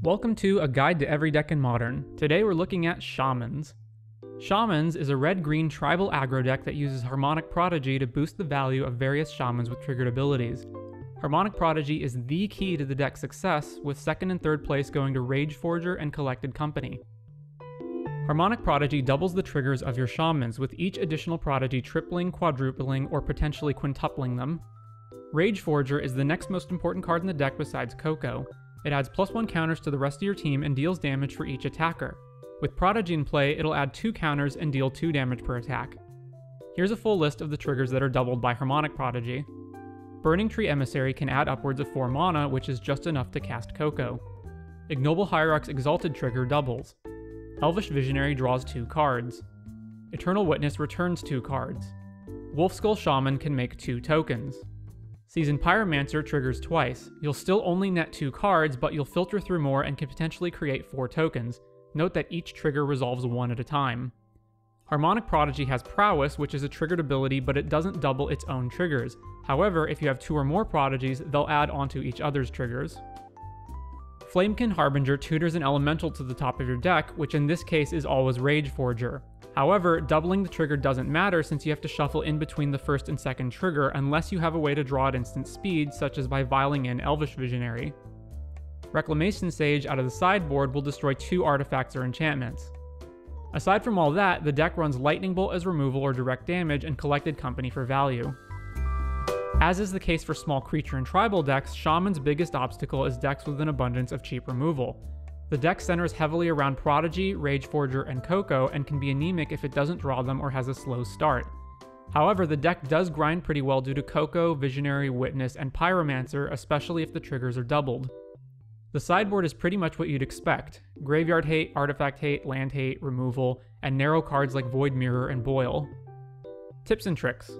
Welcome to A Guide to Every Deck in Modern. Today we're looking at Shamans. Shamans is a red-green tribal aggro deck that uses Harmonic Prodigy to boost the value of various shamans with triggered abilities. Harmonic Prodigy is the key to the deck's success, with second and third place going to Rage Forger and Collected Company. Harmonic Prodigy doubles the triggers of your shamans, with each additional prodigy tripling, quadrupling, or potentially quintupling them. Rage Forger is the next most important card in the deck besides Coco. It adds +1 counters to the rest of your team and deals damage for each attacker. With Prodigy in play, it'll add 2 counters and deal 2 damage per attack. Here's a full list of the triggers that are doubled by Harmonic Prodigy. Burning Tree Emissary can add upwards of 4 mana, which is just enough to cast Coco. Ignoble Hierarch's Exalted trigger doubles. Elvish Visionary draws 2 cards. Eternal Witness returns 2 cards. Wolfskull Shaman can make 2 tokens. Seasoned Pyromancer triggers twice. You'll still only net 2 cards, but you'll filter through more and can potentially create 4 tokens. Note that each trigger resolves 1 at a time. Harmonic Prodigy has Prowess, which is a triggered ability, but it doesn't double its own triggers. However, if you have 2 or more prodigies, they'll add onto each other's triggers. Flamekin Harbinger tutors an elemental to the top of your deck, which in this case is always Rage Forger. However, doubling the trigger doesn't matter since you have to shuffle in between the first and second trigger unless you have a way to draw at instant speed, such as by vialing in Elvish Visionary. Reclamation Sage out of the sideboard will destroy 2 artifacts or enchantments. Aside from all that, the deck runs Lightning Bolt as removal or direct damage and Collected Company for value. As is the case for small creature and tribal decks, Shaman's biggest obstacle is decks with an abundance of cheap removal. The deck centers heavily around Prodigy, Rage Forger, and Coco, and can be anemic if it doesn't draw them or has a slow start. However, the deck does grind pretty well due to Coco, Visionary, Witness, and Pyromancer, especially if the triggers are doubled. The sideboard is pretty much what you'd expect: graveyard hate, artifact hate, land hate, removal, and narrow cards like Void Mirror and Boil. Tips and tricks.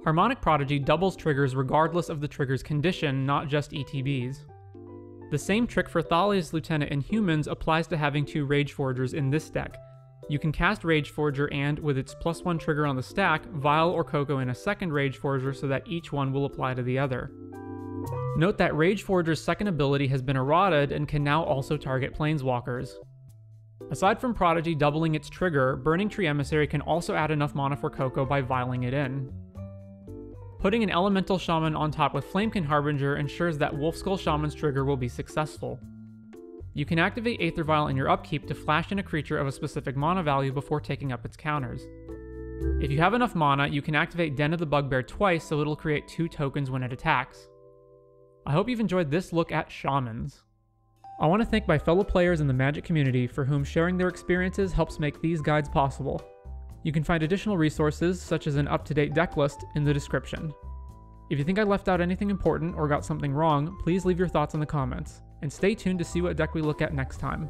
Harmonic Prodigy doubles triggers regardless of the trigger's condition, not just ETBs. The same trick for Thalia's Lieutenant in Humans applies to having 2 Rage Forgers in this deck. You can cast Rage Forger and, with its +1 trigger on the stack, vial or Coco in a second Rage Forger so that each one will apply to the other. Note that Rage Forger's second ability has been errated and can now also target Planeswalkers. Aside from Prodigy doubling its trigger, Burning Tree Emissary can also add enough mana for Coco by vialing it in. Putting an Elemental Shaman on top with Flamekin Harbinger ensures that Wolfskull Shaman's trigger will be successful. You can activate Aether Vial in your upkeep to flash in a creature of a specific mana value before taking up its counters. If you have enough mana, you can activate Den of the Bugbear twice so it'll create 2 tokens when it attacks. I hope you've enjoyed this look at Shamans. I want to thank my fellow players in the Magic community for whom sharing their experiences helps make these guides possible. You can find additional resources, such as an up-to-date deck list, in the description. If you think I left out anything important or got something wrong, please leave your thoughts in the comments, and stay tuned to see what deck we look at next time.